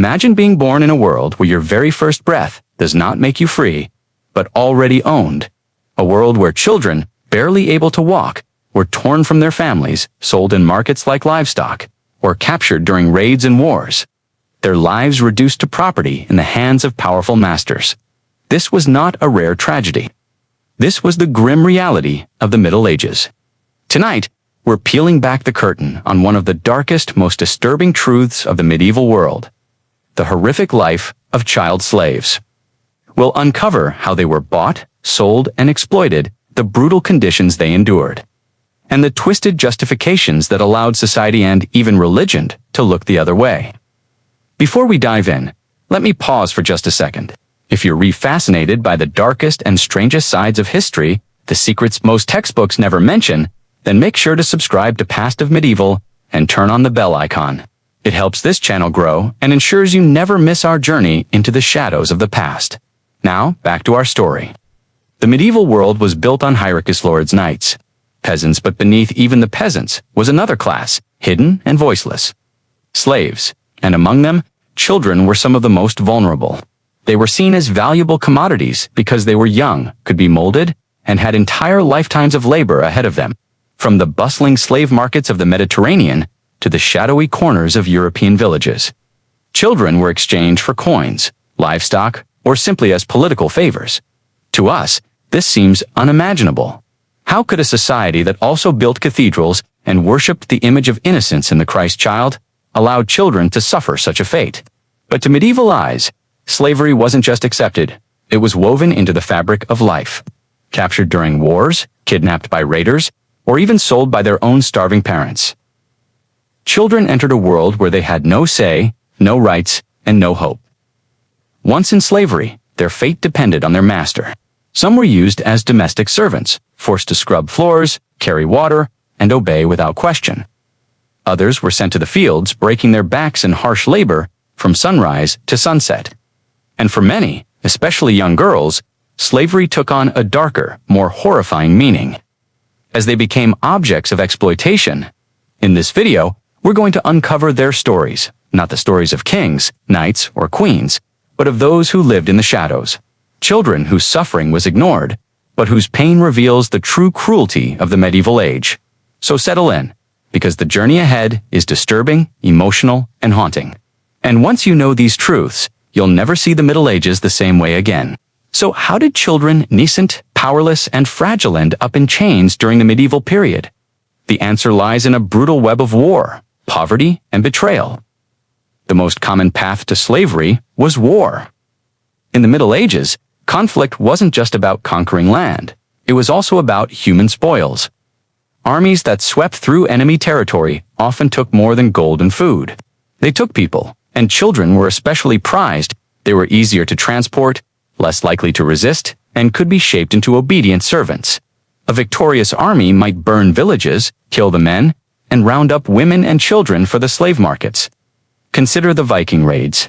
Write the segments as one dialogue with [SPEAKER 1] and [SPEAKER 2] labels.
[SPEAKER 1] Imagine being born in a world where your very first breath does not make you free, but already owned. A world where children, barely able to walk, were torn from their families, sold in markets like livestock, or captured during raids and wars. Their lives reduced to property in the hands of powerful masters. This was not a rare tragedy. This was the grim reality of the Middle Ages. Tonight, we're peeling back the curtain on one of the darkest, most disturbing truths of the medieval world: the horrific life of child slaves. We'll uncover how they were bought, sold, and exploited, the brutal conditions they endured, and the twisted justifications that allowed society and even religion to look the other way. Before we dive in, let me pause for just a second. If you're refascinated by the darkest and strangest sides of history, the secrets most textbooks never mention, then make sure to subscribe to Past of Medieval and turn on the bell icon. It helps this channel grow and ensures you never miss our journey into the shadows of the past. Now, back to our story. The medieval world was built on hierarchous lords, knights, peasants, but beneath even the peasants was another class, hidden and voiceless: slaves, and among them, children were some of the most vulnerable. They were seen as valuable commodities because they were young, could be molded, and had entire lifetimes of labor ahead of them. From the bustling slave markets of the Mediterranean to the shadowy corners of European villages, children were exchanged for coins, livestock, or simply as political favors. To us, this seems unimaginable. How could a society that also built cathedrals and worshipped the image of innocence in the Christ child allow children to suffer such a fate? But to medieval eyes, slavery wasn't just accepted, it was woven into the fabric of life. Captured during wars, kidnapped by raiders, or even sold by their own starving parents, children entered a world where they had no say, no rights, and no hope. Once in slavery, their fate depended on their master. Some were used as domestic servants, forced to scrub floors, carry water, and obey without question. Others were sent to the fields, breaking their backs in harsh labor from sunrise to sunset. And for many, especially young girls, slavery took on a darker, more horrifying meaning, as they became objects of exploitation. In this video, we're going to uncover their stories, not the stories of kings, knights, or queens, but of those who lived in the shadows. Children whose suffering was ignored, but whose pain reveals the true cruelty of the medieval age. So settle in, because the journey ahead is disturbing, emotional, and haunting. And once you know these truths, you'll never see the Middle Ages the same way again. So how did children, nascent, powerless, and fragile, end up in chains during the medieval period? The answer lies in a brutal web of war, poverty, and betrayal. The most common path to slavery was war. In the Middle Ages, conflict wasn't just about conquering land. It was also about human spoils. Armies that swept through enemy territory often took more than gold and food. They took people, and children were especially prized. They were easier to transport, less likely to resist, and could be shaped into obedient servants. A victorious army might burn villages, kill the men, and round up women and children for the slave markets. Consider the Viking raids.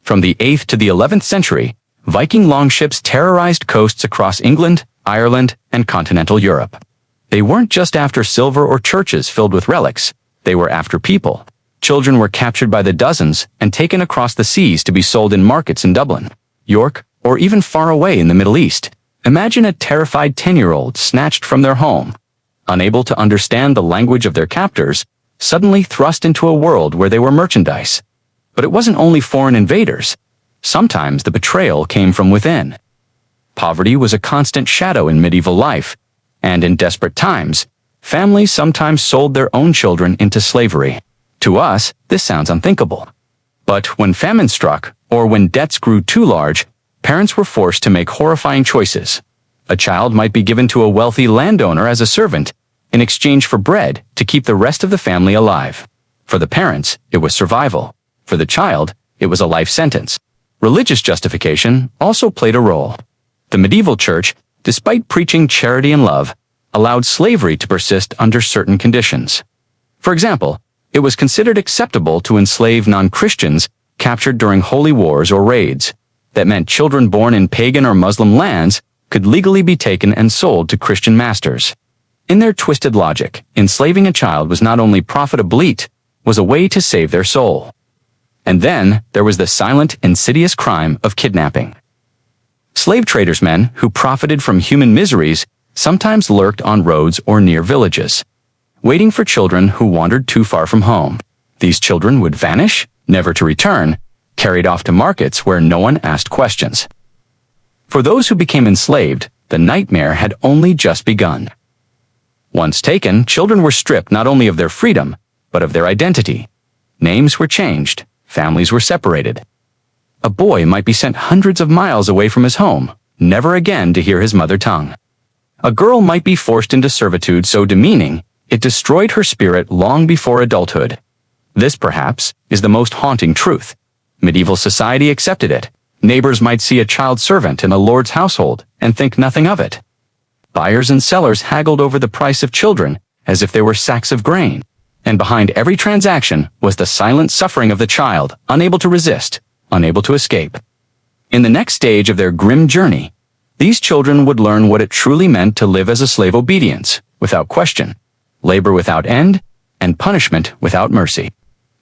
[SPEAKER 1] From the 8th to the 11th century, Viking longships terrorized coasts across England, Ireland, and continental Europe. They weren't just after silver or churches filled with relics, they were after people. Children were captured by the dozens and taken across the seas to be sold in markets in Dublin, York, or even far away in the Middle East. Imagine a terrified 10-year-old snatched from their home, unable to understand the language of their captors, suddenly thrust into a world where they were merchandise. But it wasn't only foreign invaders. Sometimes the betrayal came from within. Poverty was a constant shadow in medieval life, and in desperate times, families sometimes sold their own children into slavery. To us, this sounds unthinkable. But when famine struck, or when debts grew too large, parents were forced to make horrifying choices. A child might be given to a wealthy landowner as a servant in exchange for bread to keep the rest of the family alive. For the parents, it was survival. For the child, it was a life sentence. Religious justification also played a role. The medieval church, despite preaching charity and love, allowed slavery to persist under certain conditions. For example, it was considered acceptable to enslave non-Christians captured during holy wars or raids. That meant children born in pagan or Muslim lands could legally be taken and sold to Christian masters. In their twisted logic, enslaving a child was not only profitable, it was a way to save their soul. And then there was the silent, insidious crime of kidnapping. Slave traders, men who profited from human miseries, sometimes lurked on roads or near villages, waiting for children who wandered too far from home. These children would vanish, never to return, carried off to markets where no one asked questions. For those who became enslaved, the nightmare had only just begun. Once taken, children were stripped not only of their freedom, but of their identity. Names were changed, families were separated. A boy might be sent hundreds of miles away from his home, never again to hear his mother tongue. A girl might be forced into servitude so demeaning, it destroyed her spirit long before adulthood. This, perhaps, is the most haunting truth. Medieval society accepted it. Neighbors might see a child servant in a lord's household and think nothing of it. Buyers and sellers haggled over the price of children as if they were sacks of grain. And behind every transaction was the silent suffering of the child, unable to resist, unable to escape. In the next stage of their grim journey, these children would learn what it truly meant to live as a slave: obedience, without question, labor without end, and punishment without mercy.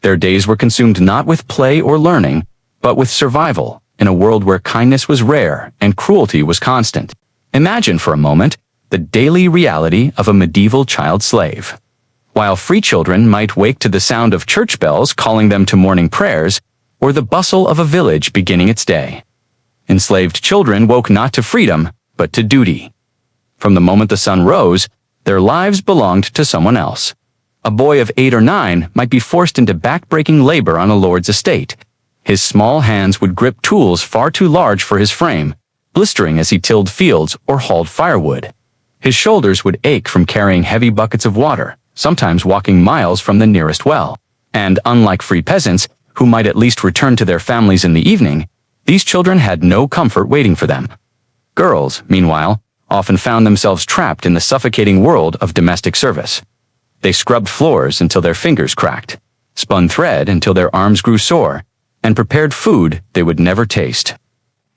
[SPEAKER 1] Their days were consumed not with play or learning, but with survival, in a world where kindness was rare and cruelty was constant. Imagine for a moment the daily reality of a medieval child slave. While free children might wake to the sound of church bells calling them to morning prayers, or the bustle of a village beginning its day, enslaved children woke not to freedom, but to duty. From the moment the sun rose, their lives belonged to someone else. A boy of 8 or 9 might be forced into backbreaking labor on a lord's estate. His small hands would grip tools far too large for his frame, blistering as he tilled fields or hauled firewood. His shoulders would ache from carrying heavy buckets of water, sometimes walking miles from the nearest well. And unlike free peasants, who might at least return to their families in the evening, these children had no comfort waiting for them. Girls, meanwhile, often found themselves trapped in the suffocating world of domestic service. They scrubbed floors until their fingers cracked, spun thread until their arms grew sore, and prepared food they would never taste.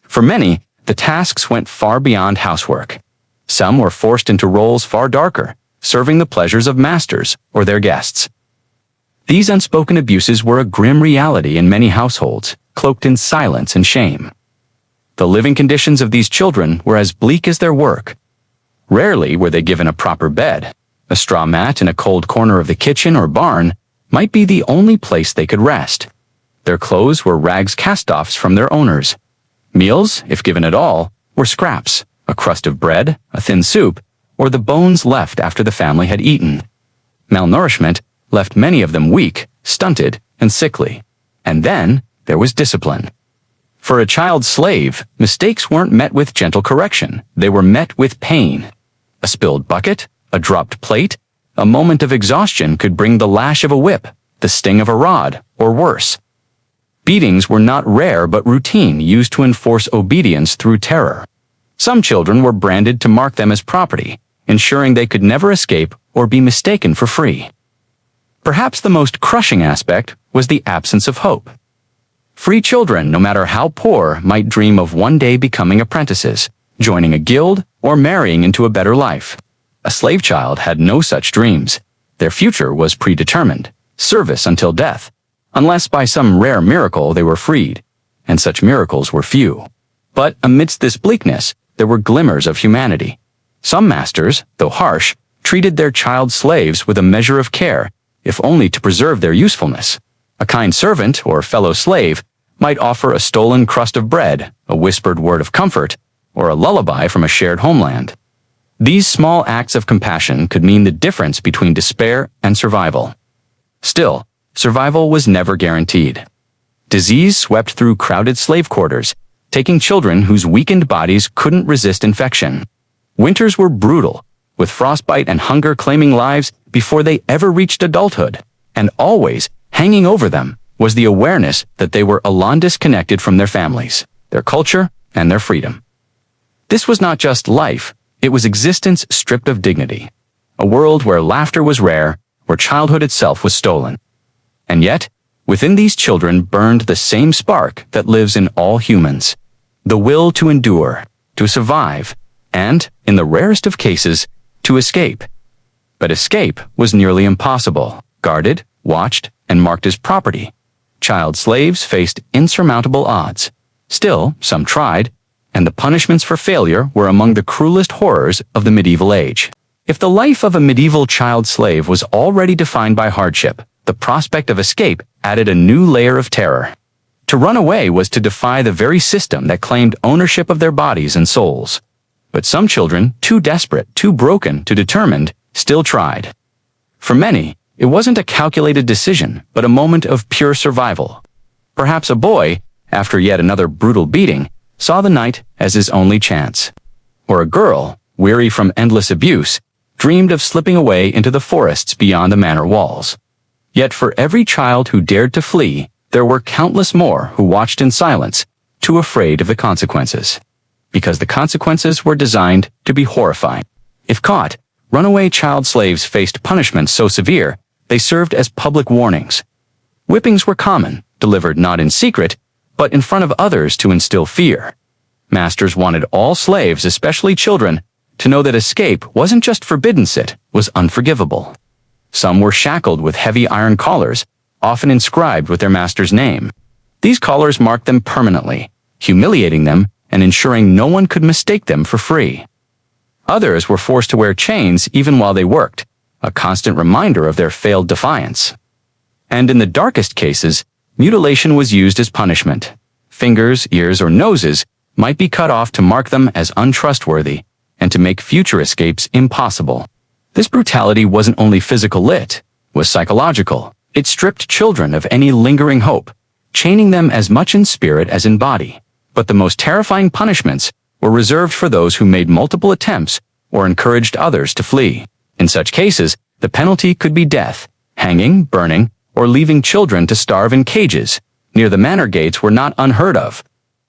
[SPEAKER 1] For many, the tasks went far beyond housework. Some were forced into roles far darker, serving the pleasures of masters or their guests. These unspoken abuses were a grim reality in many households, cloaked in silence and shame. The living conditions of these children were as bleak as their work. Rarely were they given a proper bed. A straw mat in a cold corner of the kitchen or barn might be the only place they could rest. Their clothes were rags cast-offs from their owners. Meals, if given at all, were scraps, a crust of bread, a thin soup, or the bones left after the family had eaten. Malnourishment left many of them weak, stunted, and sickly. And then there was discipline. For a child slave, mistakes weren't met with gentle correction. They were met with pain. A spilled bucket, a dropped plate, a moment of exhaustion could bring the lash of a whip, the sting of a rod, or worse. Beatings were not rare but routine, used to enforce obedience through terror. Some children were branded to mark them as property, ensuring they could never escape or be mistaken for free. Perhaps the most crushing aspect was the absence of hope. Free children, no matter how poor, might dream of one day becoming apprentices, joining a guild, or marrying into a better life. A slave child had no such dreams. Their future was predetermined, service until death, unless by some rare miracle they were freed, and such miracles were few. But amidst this bleakness, there were glimmers of humanity. Some masters, though harsh, treated their child slaves with a measure of care, if only to preserve their usefulness. A kind servant or fellow slave might offer a stolen crust of bread, a whispered word of comfort, or a lullaby from a shared homeland. These small acts of compassion could mean the difference between despair and survival. Still, survival was never guaranteed. Disease swept through crowded slave quarters, taking children whose weakened bodies couldn't resist infection. Winters were brutal, with frostbite and hunger claiming lives before they ever reached adulthood, and always hanging over them was the awareness that they were alone disconnected from their families, their culture, and their freedom. This was not just life, it was existence stripped of dignity. A world where laughter was rare, where childhood itself was stolen. And yet, within these children burned the same spark that lives in all humans. The will to endure, to survive, and, in the rarest of cases, to escape. But escape was nearly impossible, guarded, watched, and marked as property. child slaves faced insurmountable odds. Still, some tried, and the punishments for failure were among the cruelest horrors of the medieval age. If the life of a medieval child slave was already defined by hardship, the prospect of escape added a new layer of terror. To run away was to defy the very system that claimed ownership of their bodies and souls. But some children, too desperate, too broken, too determined, still tried. For many, it wasn't a calculated decision, but a moment of pure survival. Perhaps a boy, after yet another brutal beating, saw the night as his only chance. Or a girl, weary from endless abuse, dreamed of slipping away into the forests beyond the manor walls. Yet for every child who dared to flee, there were countless more who watched in silence, too afraid of the consequences. Because the consequences were designed to be horrifying. If caught, runaway child slaves faced punishments so severe, they served as public warnings. Whippings were common, delivered not in secret, but in front of others to instill fear. Masters wanted all slaves, especially children, to know that escape wasn't just forbidden, it was unforgivable. Some were shackled with heavy iron collars, often inscribed with their master's name. These collars marked them permanently, humiliating them and ensuring no one could mistake them for free. Others were forced to wear chains even while they worked, a constant reminder of their failed defiance. And in the darkest cases, mutilation was used as punishment. Fingers, ears, or noses might be cut off to mark them as untrustworthy and to make future escapes impossible. This brutality wasn't only physical, it was psychological. It stripped children of any lingering hope, chaining them as much in spirit as in body. But the most terrifying punishments were reserved for those who made multiple attempts or encouraged others to flee. In such cases, the penalty could be death, hanging, burning, or leaving children to starve in cages near the manor gates were not unheard of.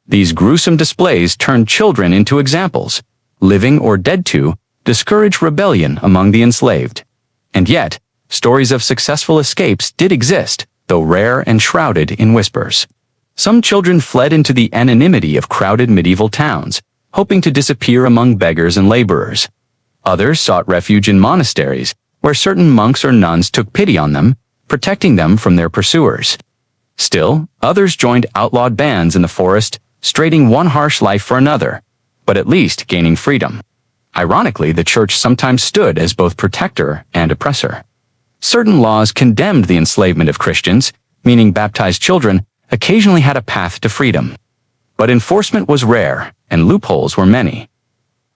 [SPEAKER 1] These gruesome displays turned children into examples, living or dead to discourage rebellion among the enslaved. And yet, stories of successful escapes did exist, though rare and shrouded in whispers. Some children fled into the anonymity of crowded medieval towns, hoping to disappear among beggars and laborers. Others sought refuge in monasteries, where certain monks or nuns took pity on them, protecting them from their pursuers. Still, others joined outlawed bands in the forest, trading one harsh life for another, but at least gaining freedom. Ironically, the church sometimes stood as both protector and oppressor. Certain laws condemned the enslavement of Christians, meaning baptized children occasionally had a path to freedom. But enforcement was rare, and loopholes were many.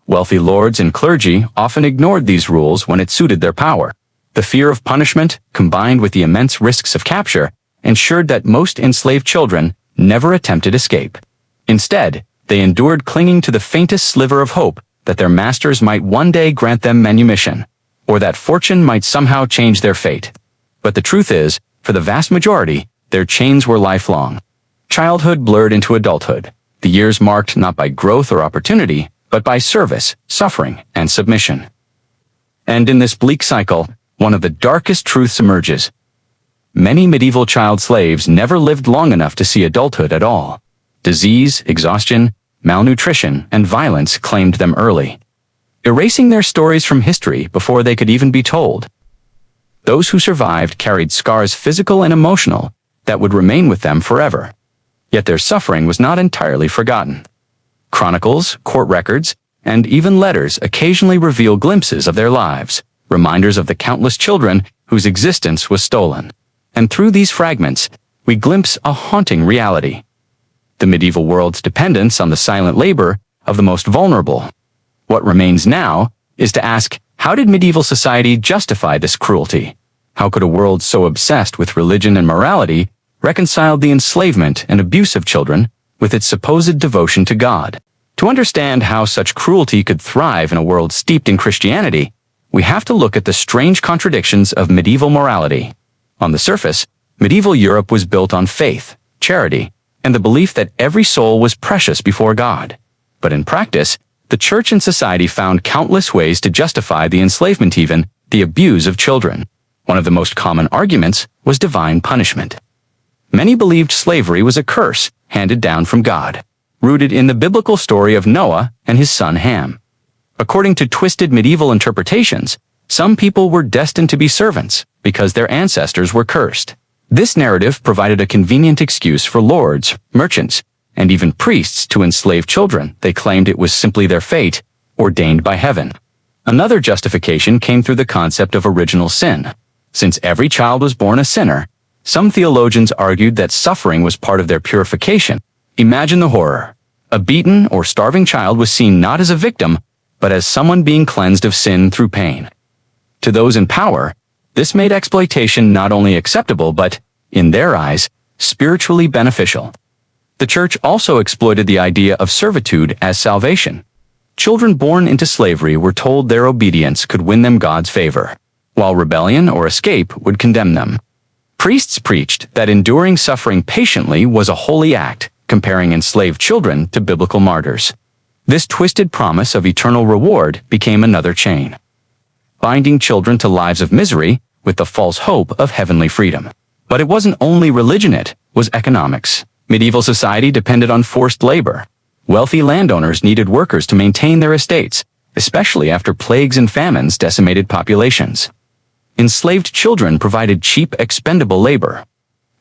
[SPEAKER 1] Wealthy lords and clergy often ignored these rules when it suited their power. The fear of punishment, combined with the immense risks of capture, ensured that most enslaved children never attempted escape. Instead, they endured, clinging to the faintest sliver of hope that their masters might one day grant them manumission, or that fortune might somehow change their fate. But the truth is, for the vast majority, their chains were lifelong. Childhood blurred into adulthood, the years marked not by growth or opportunity, but by service, suffering, and submission. And in this bleak cycle, one of the darkest truths emerges. Many medieval child slaves never lived long enough to see adulthood at all. Disease, exhaustion, malnutrition, and violence claimed them early, erasing their stories from history before they could even be told. Those who survived carried scars, physical and emotional, that would remain with them forever. Yet their suffering was not entirely forgotten. Chronicles, court records, and even letters occasionally reveal glimpses of their lives, reminders of the countless children whose existence was stolen. And through these fragments, we glimpse a haunting reality: the medieval world's dependence on the silent labor of the most vulnerable. What remains now is to ask, how did medieval society justify this cruelty? How could a world so obsessed with religion and morality reconcile the enslavement and abuse of children with its supposed devotion to God? To understand how such cruelty could thrive in a world steeped in Christianity, we have to look at the strange contradictions of medieval morality. On the surface, medieval Europe was built on faith, charity, and the belief that every soul was precious before God. But in practice, the church and society found countless ways to justify the enslavement, even the abuse of children. One of the most common arguments was divine punishment. Many believed slavery was a curse handed down from God, rooted in the biblical story of Noah and his son Ham. According to twisted medieval interpretations, some people were destined to be servants because their ancestors were cursed. This narrative provided a convenient excuse for lords, merchants, and even priests to enslave children. They claimed it was simply their fate, ordained by heaven. Another justification came through the concept of original sin. Since every child was born a sinner, some theologians argued that suffering was part of their purification. Imagine the horror. A beaten or starving child was seen not as a victim, but as someone being cleansed of sin through pain. To those in power, this made exploitation not only acceptable but, in their eyes, spiritually beneficial. The church also exploited the idea of servitude as salvation. Children born into slavery were told their obedience could win them God's favor, while rebellion or escape would condemn them. Priests preached that enduring suffering patiently was a holy act, comparing enslaved children to biblical martyrs. This twisted promise of eternal reward became another chain, binding children to lives of misery with the false hope of heavenly freedom. But it wasn't only religion, it was economics. Medieval society depended on forced labor. Wealthy landowners needed workers to maintain their estates, especially after plagues and famines decimated populations. Enslaved children provided cheap, expendable labor.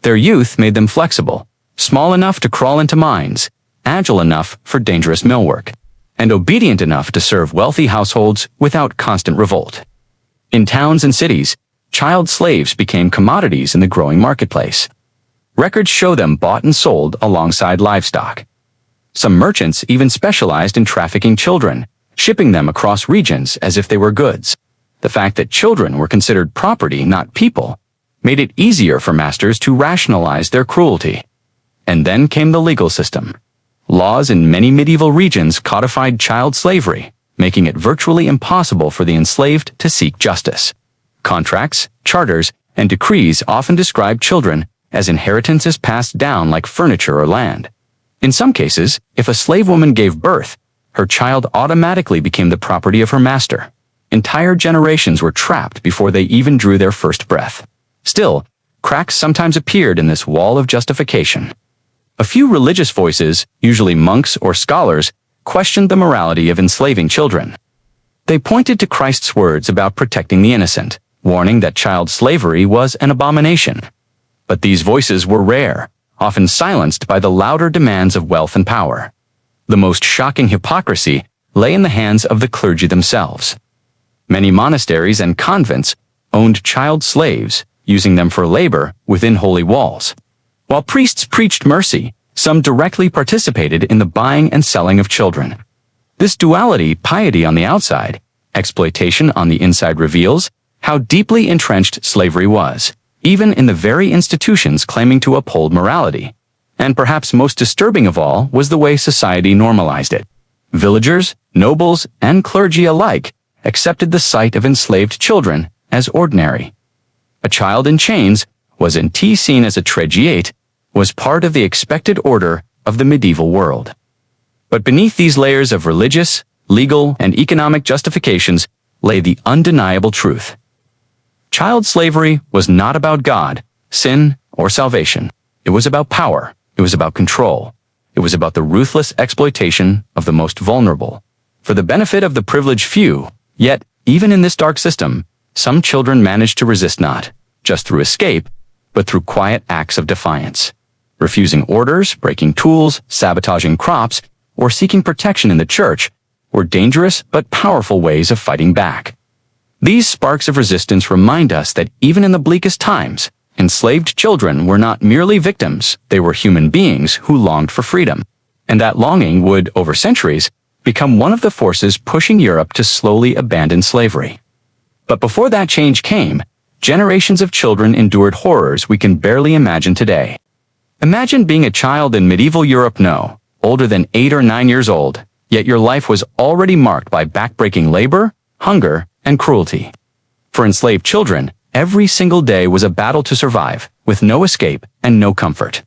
[SPEAKER 1] Their youth made them flexible, small enough to crawl into mines, agile enough for dangerous millwork, and obedient enough to serve wealthy households without constant revolt. In towns and cities, child slaves became commodities in the growing marketplace. Records show them bought and sold alongside livestock. Some merchants even specialized in trafficking children, shipping them across regions as if they were goods. The fact that children were considered property, not people, made it easier for masters to rationalize their cruelty. And then came the legal system. Laws in many medieval regions codified child slavery, making it virtually impossible for the enslaved to seek justice. Contracts, charters, and decrees often described children as inheritances passed down like furniture or land. In some cases, if a slave woman gave birth, her child automatically became the property of her master. Entire generations were trapped before they even drew their first breath. Still, cracks sometimes appeared in this wall of justification. A few religious voices, usually monks or scholars, questioned the morality of enslaving children. They pointed to Christ's words about protecting the innocent, warning that child slavery was an abomination. But these voices were rare, often silenced by the louder demands of wealth and power. The most shocking hypocrisy lay in the hands of the clergy themselves. Many monasteries and convents owned child slaves, using them for labor within holy walls. While priests preached mercy, some directly participated in the buying and selling of children. This duality, piety on the outside, exploitation on the inside, reveals how deeply entrenched slavery was, even in the very institutions claiming to uphold morality. And perhaps most disturbing of all was the way society normalized it. Villagers, nobles, and clergy alike accepted the sight of enslaved children as ordinary. A child in chains wasn't seen as a tregiate, was part of the expected order of the medieval world. But beneath these layers of religious, legal, and economic justifications lay the undeniable truth. Child slavery was not about God, sin, or salvation. It was about power. It was about control. It was about the ruthless exploitation of the most vulnerable, for the benefit of the privileged few. Yet, even in this dark system, some children managed to resist, not just through escape, but through quiet acts of defiance. Refusing orders, breaking tools, sabotaging crops, or seeking protection in the church were dangerous but powerful ways of fighting back. These sparks of resistance remind us that even in the bleakest times, enslaved children were not merely victims, they were human beings who longed for freedom. And that longing would, over centuries, become one of the forces pushing Europe to slowly abandon slavery. But before that change came, generations of children endured horrors we can barely imagine today. Imagine being a child in medieval Europe, no, older than 8 or 9 years old, yet your life was already marked by backbreaking labor, hunger, and cruelty. For enslaved children, every single day was a battle to survive, with no escape and no comfort.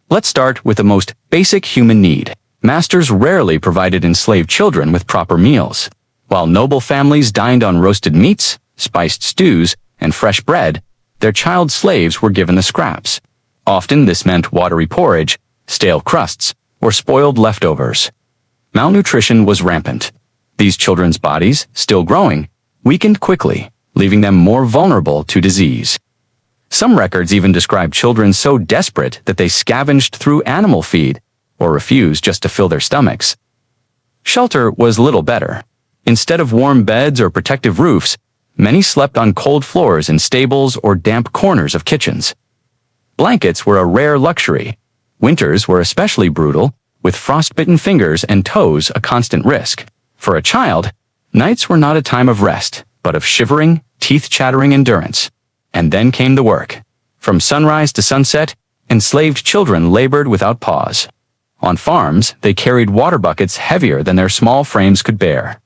[SPEAKER 1] Let's start with the most basic human need. Masters rarely provided enslaved children with proper meals. While noble families dined on roasted meats, spiced stews, and fresh bread, their child slaves were given the scraps. Often this meant watery porridge, stale crusts, or spoiled leftovers. Malnutrition was rampant. These children's bodies, still growing, weakened quickly, leaving them more vulnerable to disease. Some records even describe children so desperate that they scavenged through animal feed or refused just to fill their stomachs. Shelter was little better. Instead of warm beds or protective roofs, many slept on cold floors in stables or damp corners of kitchens. Blankets were a rare luxury. Winters were especially brutal, with frostbitten fingers and toes a constant risk. For a child, nights were not a time of rest, but of shivering, teeth-chattering endurance. And then came the work. From sunrise to sunset, enslaved children labored without pause. On farms, they carried water buckets heavier than their small frames could bear,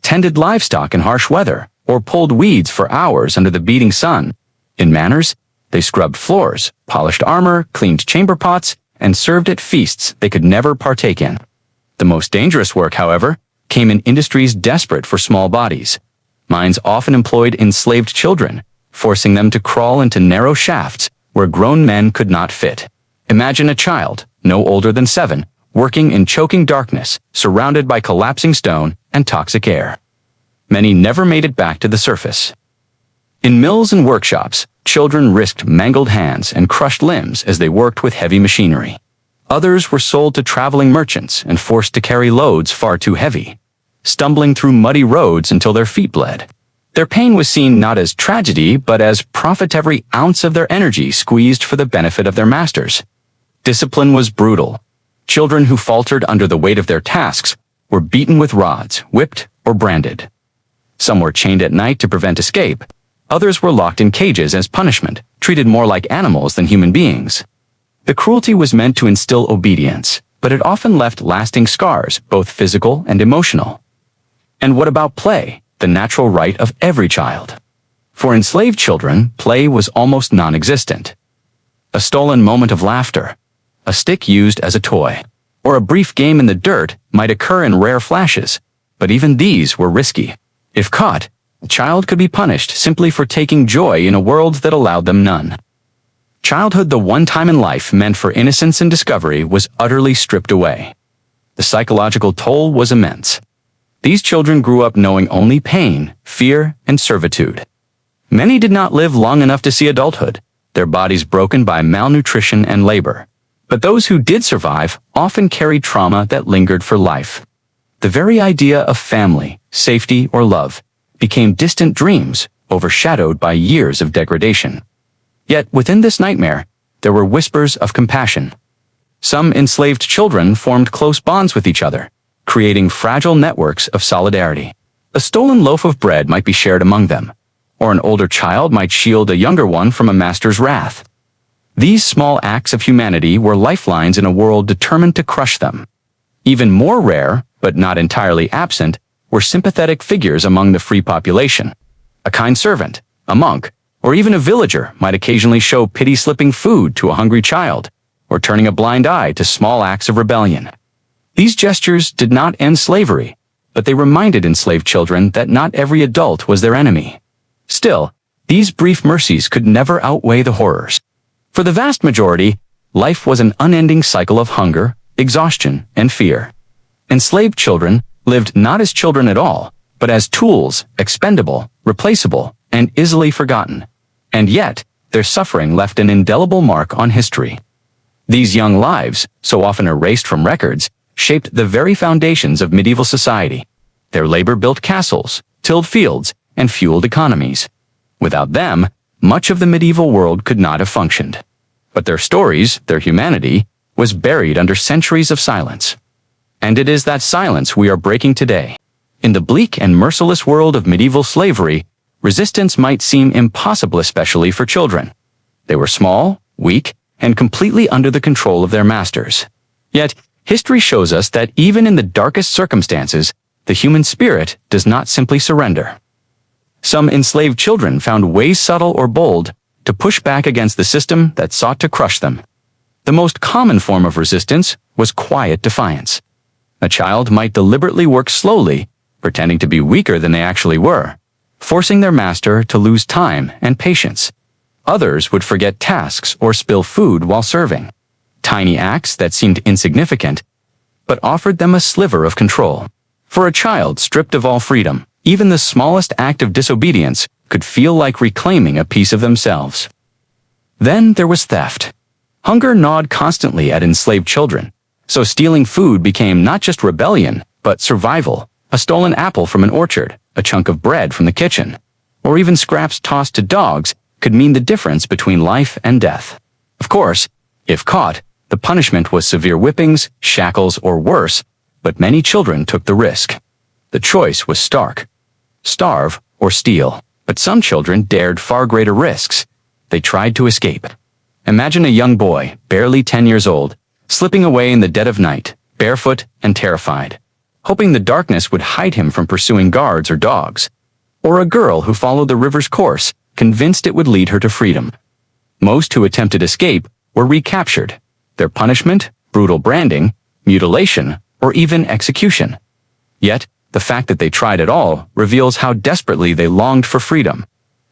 [SPEAKER 1] tended livestock in harsh weather, or pulled weeds for hours under the beating sun. In manors, they scrubbed floors, polished armor, cleaned chamber pots, and served at feasts they could never partake in. The most dangerous work, however, came in industries desperate for small bodies. Mines often employed enslaved children, forcing them to crawl into narrow shafts where grown men could not fit. Imagine a child, no older than 7, working in choking darkness, surrounded by collapsing stone and toxic air. Many never made it back to the surface. In mills and workshops, children risked mangled hands and crushed limbs as they worked with heavy machinery. Others were sold to traveling merchants and forced to carry loads far too heavy, stumbling through muddy roads until their feet bled. Their pain was seen not as tragedy, but as profit, every ounce of their energy squeezed for the benefit of their masters. Discipline was brutal. Children who faltered under the weight of their tasks were beaten with rods, whipped, or branded. Some were chained at night to prevent escape. Others were locked in cages as punishment, treated more like animals than human beings. The cruelty was meant to instill obedience, but it often left lasting scars, both physical and emotional. And what about play, the natural right of every child? For enslaved children, play was almost non-existent. A stolen moment of laughter, a stick used as a toy, or a brief game in the dirt might occur in rare flashes, but even these were risky. If caught, a child could be punished simply for taking joy in a world that allowed them none. Childhood, the one time in life meant for innocence and discovery, was utterly stripped away. The psychological toll was immense. These children grew up knowing only pain, fear, and servitude. Many did not live long enough to see adulthood, their bodies broken by malnutrition and labor. But those who did survive often carried trauma that lingered for life. The very idea of family, safety, or love became distant dreams, overshadowed by years of degradation. Yet within this nightmare, there were whispers of compassion. Some enslaved children formed close bonds with each other, creating fragile networks of solidarity. A stolen loaf of bread might be shared among them, or an older child might shield a younger one from a master's wrath. These small acts of humanity were lifelines in a world determined to crush them. Even more rare, but not entirely absent, were sympathetic figures among the free population. A kind servant, a monk, or even a villager might occasionally show pity, slipping food to a hungry child, or turning a blind eye to small acts of rebellion. These gestures did not end slavery, but they reminded enslaved children that not every adult was their enemy. Still, these brief mercies could never outweigh the horrors. For the vast majority, life was an unending cycle of hunger, exhaustion, and fear. Enslaved children lived not as children at all, but as tools, expendable, replaceable, and easily forgotten. And yet, their suffering left an indelible mark on history. These young lives, so often erased from records, shaped the very foundations of medieval society. Their labor built castles, tilled fields, and fueled economies. Without them, much of the medieval world could not have functioned. But their stories, their humanity, was buried under centuries of silence. And it is that silence we are breaking today. In the bleak and merciless world of medieval slavery, resistance might seem impossible, especially for children. They were small, weak, and completely under the control of their masters. Yet, history shows us that even in the darkest circumstances, the human spirit does not simply surrender. Some enslaved children found ways, subtle or bold, to push back against the system that sought to crush them. The most common form of resistance was quiet defiance. A child might deliberately work slowly, pretending to be weaker than they actually were, forcing their master to lose time and patience. Others would forget tasks or spill food while serving. Tiny acts that seemed insignificant, but offered them a sliver of control. For a child stripped of all freedom, even the smallest act of disobedience could feel like reclaiming a piece of themselves. Then there was theft. Hunger gnawed constantly at enslaved children, so stealing food became not just rebellion, but survival. A stolen apple from an orchard, a chunk of bread from the kitchen, or even scraps tossed to dogs could mean the difference between life and death. Of course, if caught, the punishment was severe whippings, shackles, or worse, but many children took the risk. The choice was stark: starve or steal. But some children dared far greater risks. They tried to escape. Imagine a young boy, barely 10 years old, slipping away in the dead of night, barefoot and terrified, hoping the darkness would hide him from pursuing guards or dogs. Or a girl who followed the river's course, convinced it would lead her to freedom. Most who attempted escape were recaptured. Their punishment, brutal branding, mutilation, or even execution. Yet, the fact that they tried at all reveals how desperately they longed for freedom,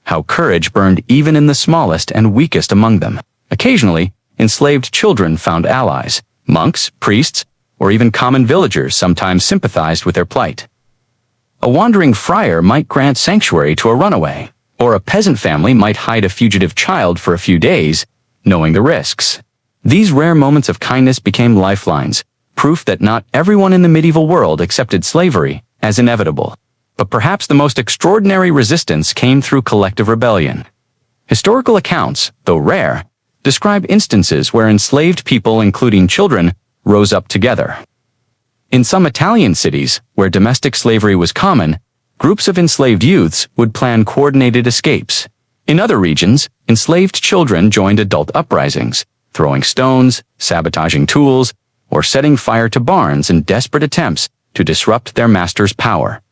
[SPEAKER 1] how courage burned even in the smallest and weakest among them. Occasionally, enslaved children found allies. Monks, priests, or even common villagers sometimes sympathized with their plight. A wandering friar might grant sanctuary to a runaway, or a peasant family might hide a fugitive child for a few days, knowing the risks. These rare moments of kindness became lifelines, proof that not everyone in the medieval world accepted slavery as inevitable. But perhaps the most extraordinary resistance came through collective rebellion. Historical accounts, though rare, describe instances where enslaved people, including children, rose up together. In some Italian cities, where domestic slavery was common, groups of enslaved youths would plan coordinated escapes. In other regions, enslaved children joined adult uprisings, throwing stones, sabotaging tools, or setting fire to barns in desperate attempts to disrupt their master's power.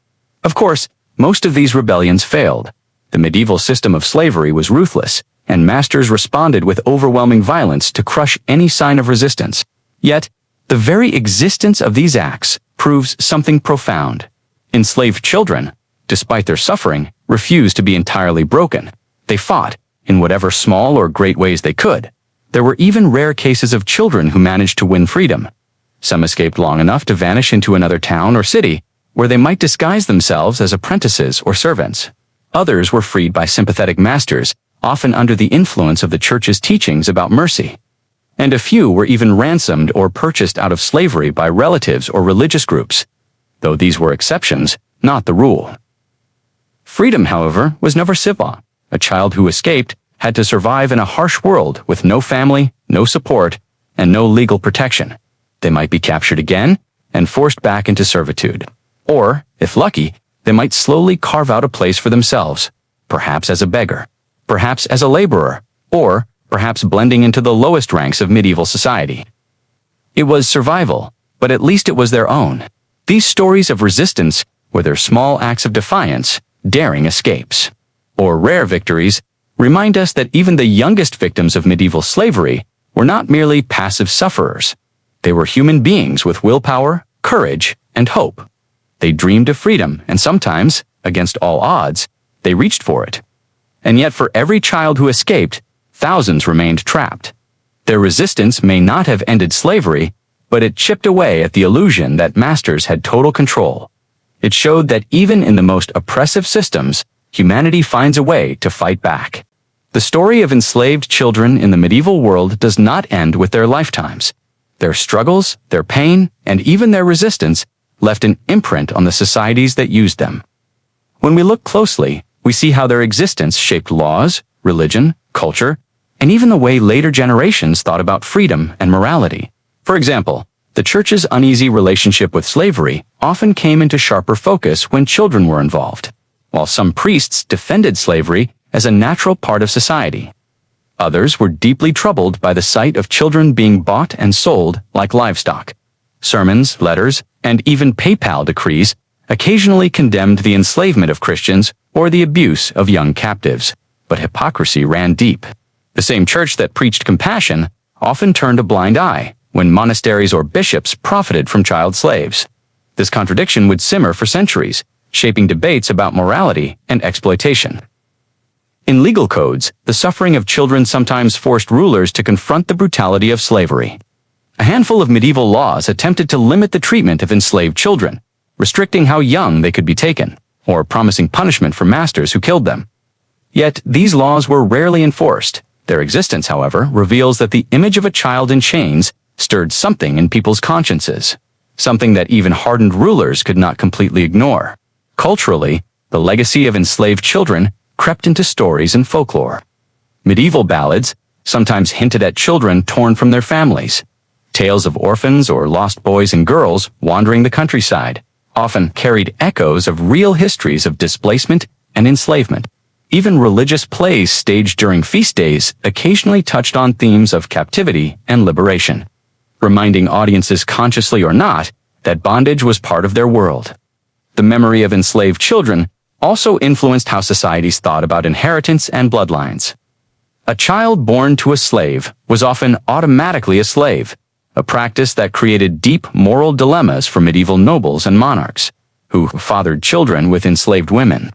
[SPEAKER 1] Of course, most of these rebellions failed. The medieval system of slavery was ruthless, and masters responded with overwhelming violence to crush any sign of resistance. Yet, the very existence of these acts proves something profound. Enslaved children, despite their suffering, refused to be entirely broken. They fought, in whatever small or great ways they could. There were even rare cases of children who managed to win freedom. Some escaped long enough to vanish into another town or city, where they might disguise themselves as apprentices or servants. Others were freed by sympathetic masters, often under the influence of the church's teachings about mercy. And a few were even ransomed or purchased out of slavery by relatives or religious groups, though these were exceptions, not the rule. Freedom, however, was never civil. A child who escaped had to survive in a harsh world with no family, no support, and no legal protection. They might be captured again and forced back into servitude. Or, if lucky, they might slowly carve out a place for themselves, perhaps as a beggar, perhaps as a laborer, or perhaps blending into the lowest ranks of medieval society. It was survival, but at least it was their own. These stories of resistance were their small acts of defiance, daring escapes, or rare victories, remind us that even the youngest victims of medieval slavery were not merely passive sufferers. They were human beings with willpower, courage, and hope. They dreamed of freedom, and sometimes, against all odds, they reached for it. And yet for every child who escaped, thousands remained trapped. Their resistance may not have ended slavery, but it chipped away at the illusion that masters had total control. It showed that even in the most oppressive systems, humanity finds a way to fight back. The story of enslaved children in the medieval world does not end with their lifetimes. Their struggles, their pain, and even their resistance left an imprint on the societies that used them. When we look closely, we see how their existence shaped laws, religion, culture, and even the way later generations thought about freedom and morality. For example, the church's uneasy relationship with slavery often came into sharper focus when children were involved, while some priests defended slavery as a natural part of society. Others were deeply troubled by the sight of children being bought and sold like livestock. Sermons, letters, and even papal decrees occasionally condemned the enslavement of Christians or the abuse of young captives, but hypocrisy ran deep. The same church that preached compassion often turned a blind eye when monasteries or bishops profited from child slaves. This contradiction would simmer for centuries, shaping debates about morality and exploitation. In legal codes, the suffering of children sometimes forced rulers to confront the brutality of slavery. A handful of medieval laws attempted to limit the treatment of enslaved children, restricting how young they could be taken, or promising punishment for masters who killed them. Yet, these laws were rarely enforced. Their existence, however, reveals that the image of a child in chains stirred something in people's consciences, something that even hardened rulers could not completely ignore. Culturally, the legacy of enslaved children crept into stories and folklore. Medieval ballads sometimes hinted at children torn from their families. Tales of orphans or lost boys and girls wandering the countryside often carried echoes of real histories of displacement and enslavement. Even religious plays staged during feast days occasionally touched on themes of captivity and liberation, reminding audiences consciously or not that bondage was part of their world. The memory of enslaved children also influenced how societies thought about inheritance and bloodlines. A child born to a slave was often automatically a slave, a practice that created deep moral dilemmas for medieval nobles and monarchs, who fathered children with enslaved women.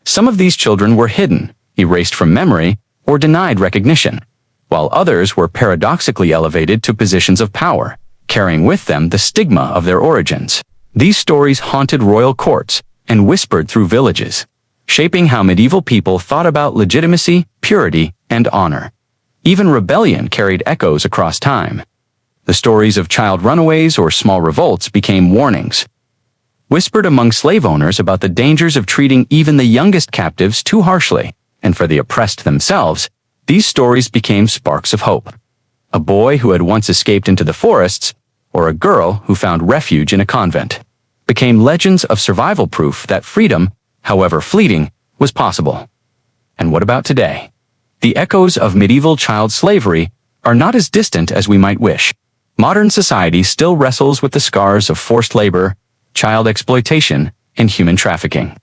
[SPEAKER 1] Some of these children were hidden, erased from memory, or denied recognition, while others were paradoxically elevated to positions of power, carrying with them the stigma of their origins. These stories haunted royal courts and whispered through villages, shaping how medieval people thought about legitimacy, purity, and honor. Even rebellion carried echoes across time. The stories of child runaways or small revolts became warnings, whispered among slave owners about the dangers of treating even the youngest captives too harshly, and for the oppressed themselves, these stories became sparks of hope. A boy who had once escaped into the forests, or a girl who found refuge in a convent, became legends of survival proof that freedom, however fleeting, was possible. And what about today? The echoes of medieval child slavery are not as distant as we might wish. Modern society still wrestles with the scars of forced labor, child exploitation, and human trafficking.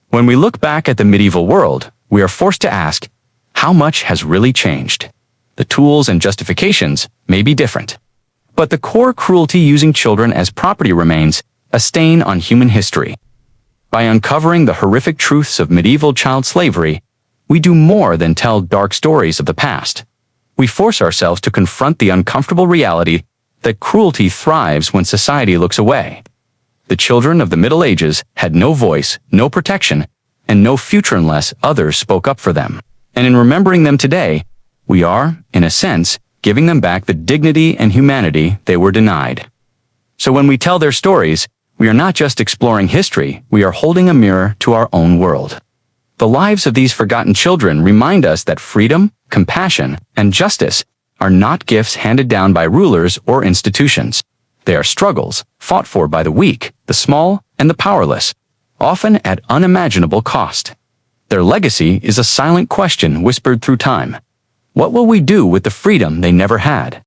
[SPEAKER 1] When we look back at the medieval world, we are forced to ask, how much has really changed? The tools and justifications may be different, but the core cruelty using children as property remains a stain on human history. By uncovering the horrific truths of medieval child slavery, we do more than tell dark stories of the past. We force ourselves to confront the uncomfortable reality that cruelty thrives when society looks away. The children of the Middle Ages had no voice, no protection, and no future unless others spoke up for them. And in remembering them today, we are, in a sense, giving them back the dignity and humanity they were denied. So when we tell their stories, we are not just exploring history, we are holding a mirror to our own world. The lives of these forgotten children remind us that freedom, compassion, and justice are not gifts handed down by rulers or institutions. They are struggles fought for by the weak, the small, and the powerless, often at unimaginable cost. Their legacy is a silent question whispered through time. What will we do with the freedom they never had?